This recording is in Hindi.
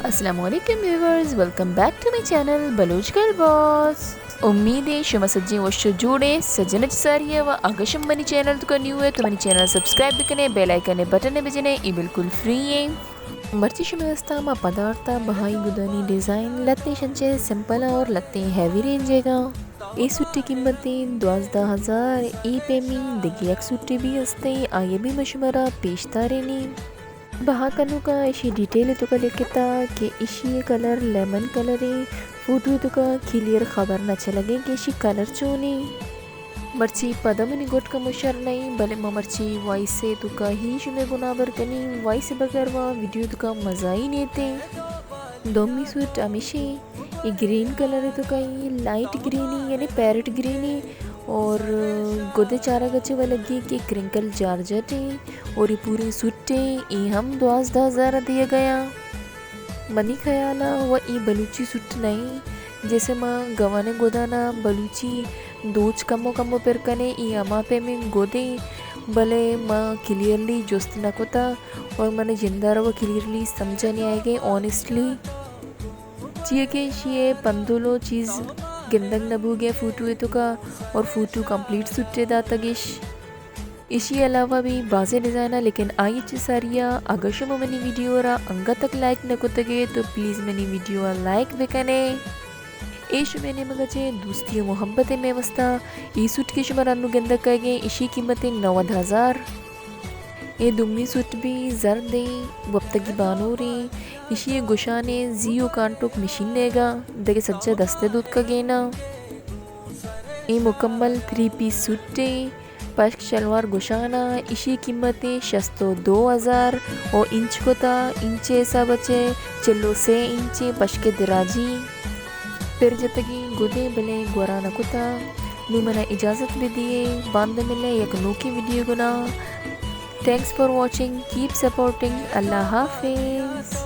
Assalamualaikum viewers, welcome back to my channel Baloch girl boss. उम्मीद है शुमा सज्जी वश्य जुड़े सज्जन सारी है व आगशम मनी चैनल तो न्यू है तो मनी चैनल सब्सक्राइब भी करने बेल आइकन बटन बजने ये बिल्कुल फ्री है. मर्ची शुमेस्ता मा पदार्थ बहाई गुदानी डिज़ाइन लत्ते शंचे सिंपल और लत्ते हैवी रेंजेगा. ए सुट्टी कीमतें 12,000 ई पेमी दिगी एक सुट्टी भी हस्ते आये भी मशमरा पेशतारेनी बहा कनुका इशी डिटेल तुका लिखता कि इशी कलर लेमन कलर है फोटो तुका क्लियर खबर न चलगे कि इशी कलर चोनी मर्ची पदमनी गोट का मुशर नहीं भले मर्ची वाइस से तुका ही शुमे गुनाबर कनी वाइस बगैर वा वीडियो तुका मजा ही नेते दोमी सूट अमिशी ये ग्रीन कलर है तुका ये लाइट ग्रीन ही यानी पैरेट ग्रीन ही और गोदे चारा गचे वाला लगी कि क्रिंकल जारजट है और ये पूरी सुट्टे ये हम 12,000 दिया गया मनी ख्याला व ये बलूची सुट नहीं जैसे माँ गवाने गोदाना बलूची दोच कमो कमो पर कने ये अमा पे में गोदे भले माँ क्लियरली जोस्त न कोता और मैंने जिंदा वो क्लियरली समझा नहीं आएगी ऑनेस्टली चाहिए कि ये पंदोलो चीज़ गिंदंग नबूगे फूटू तो का और फूटू कंप्लीट सुट्टे दातगिश इसी अलावा भी बाज़े डिज़ाइना लेकिन आई सारिया अगर शुम मनी वीडियो रा अंगा तक लाइक न को तगे तो please money video like bakanae एश मैंने मगचे दोस्ती मोहब्बत में वस्ता ई सूट के शुमार अनु गंदा कहे इसी कीमतें 9,000 ये दुम्मी सूट भी जर्द दे वक्तगी बानो रे इसी गुशाने जियो कांटोक मशीन लेगा देखे सज्जा दस्ते दूध का गेना ये मुकम्मल 3 पीस सूटे पश्क शलवार गुशाना इसी कीमतें शस्तो 2,000 और इंच को था इंचे ऐसा बचे चलो से इंचे पश्के दराजी फिर जतगी गुदे भले गुराना कुता नी मना इजाज़त भी दिए बांध मिले एक Noki video Guna. Thanks for watching. Keep supporting. Allah Hafiz.